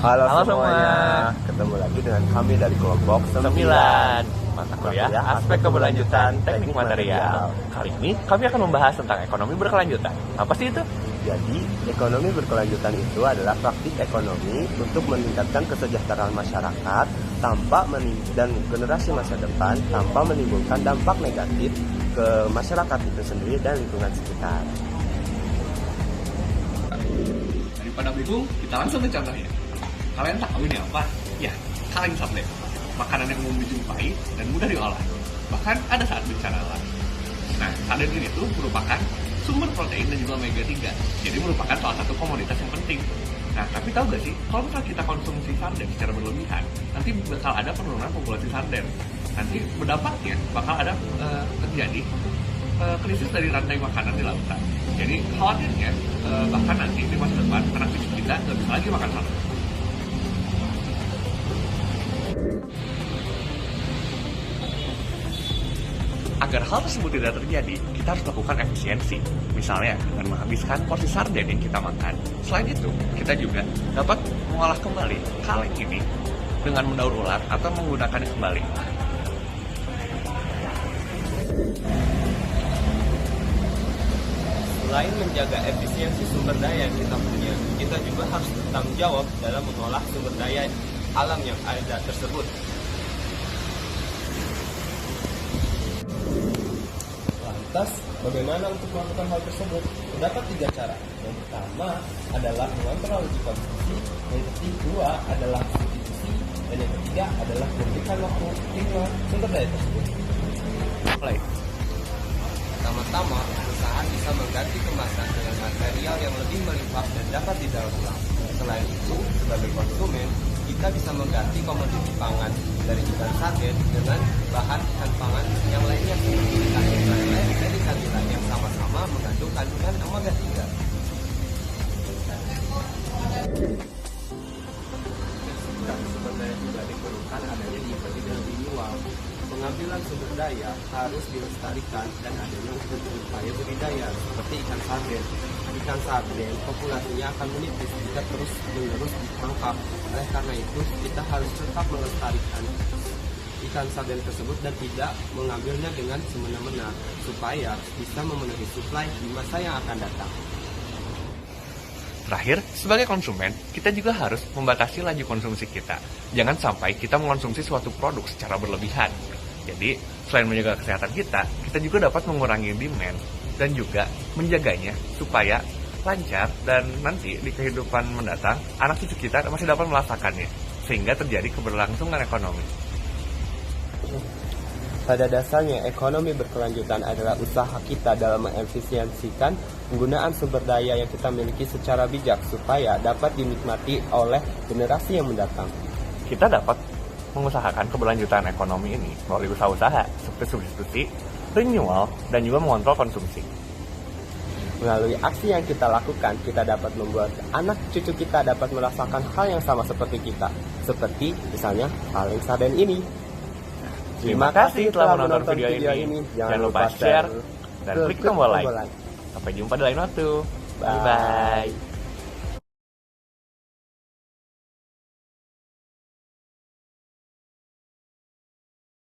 Halo, Halo semuanya. semua. Ketemu lagi dengan kami dari kelompok 9 Mata kuliah Aspek Keberlanjutan Teknik Material. Kali ini kami akan membahas tentang ekonomi berkelanjutan. Apa sih itu? Jadi, ekonomi berkelanjutan itu adalah praktik ekonomi untuk meningkatkan kesejahteraan masyarakat dan generasi masa depan tanpa menimbulkan dampak negatif ke masyarakat itu sendiri dan lingkungan sekitar. Daripada bingung, kita langsung ke contohnya. Kalian tahu ini apa? Ya, kaleng sarden. Makanan yang umum dijumpai dan mudah diolah. Bahkan ada saat bencana alam. Nah, sarden ini tuh merupakan sumber protein dan juga omega 3. Jadi merupakan salah satu komoditas yang penting. Nah, tapi tahu gak sih, kalau misalnya kita konsumsi sarden secara berlebihan, nanti bakal ada penurunan populasi sarden. Nanti berdampaknya bakal ada terjadi krisis dari rantai makanan di lautan. Jadi khawatirnya bahkan nanti di masa depan anak cucu kita nggak bisa lagi makan sarden. Agar hal tersebut tidak terjadi, kita harus melakukan efisiensi. Misalnya, dengan menghabiskan porsi sarden yang kita makan. Selain itu, kita juga dapat mengolah kembali kaleng ini dengan mendaur ulang atau menggunakannya kembali. Selain menjaga efisiensi sumber daya yang kita punya, kita juga harus bertanggung jawab dalam mengolah sumber daya alam yang ada tersebut. Lantas, bagaimana untuk melakukan hal tersebut? Terdapat 3 cara. Yang pertama adalah mengontrol laju konsumsi, yang kedua adalah substitusi, dan yang ketiga adalah memberikan waktu tinggal sumber daya tersebut. Mulai. Pertama-tama, perusahaan bisa mengganti kemasan dengan material yang lebih melimpah dan dapat didaur ulang. Selain itu, sebagai konsumen, kita bisa mengganti komoditi pangan dari ikan sarden dengan bahan ikan pangan yang lainnya seperti ikan lele dan ikan nila yang sama-sama mengandung kandungan omega 3. Sumber daya juga diperlukan adanya di renewal. Pengambilan sumber daya harus dilestarikan dan adanya upaya budidaya seperti ikan sarden. Ikan sarden populasinya akan menipis jika terus-menerus ditangkap. Oleh karena itu, kita harus tetap melestarikan ikan sarden tersebut dan tidak mengambilnya dengan semena-mena supaya bisa memenuhi suplai di masa yang akan datang. Terakhir, sebagai konsumen, kita juga harus membatasi laju konsumsi kita. Jangan sampai kita mengonsumsi suatu produk secara berlebihan. Jadi, selain menjaga kesehatan kita juga dapat mengurangi demand dan juga menjaganya supaya lancar dan nanti di kehidupan mendatang, anak cucu kita masih dapat merasakannya, sehingga terjadi keberlangsungan ekonomi. Pada dasarnya, ekonomi berkelanjutan adalah usaha kita dalam mengefisiensikan penggunaan sumber daya yang kita miliki secara bijak supaya dapat dinikmati oleh generasi yang mendatang. Kita dapat mengusahakan keberlanjutan ekonomi ini melalui usaha-usaha seperti substitusi, renewal, dan juga mengontrol konsumsi. Melalui aksi yang kita lakukan, kita dapat membuat anak cucu kita dapat merasakan hal yang sama seperti kita, seperti misalnya kaleng sarden ini. Terima kasih telah menonton video ini. Jangan lupa share dan klik tombol like. Sampai jumpa di lain waktu. Bye-bye.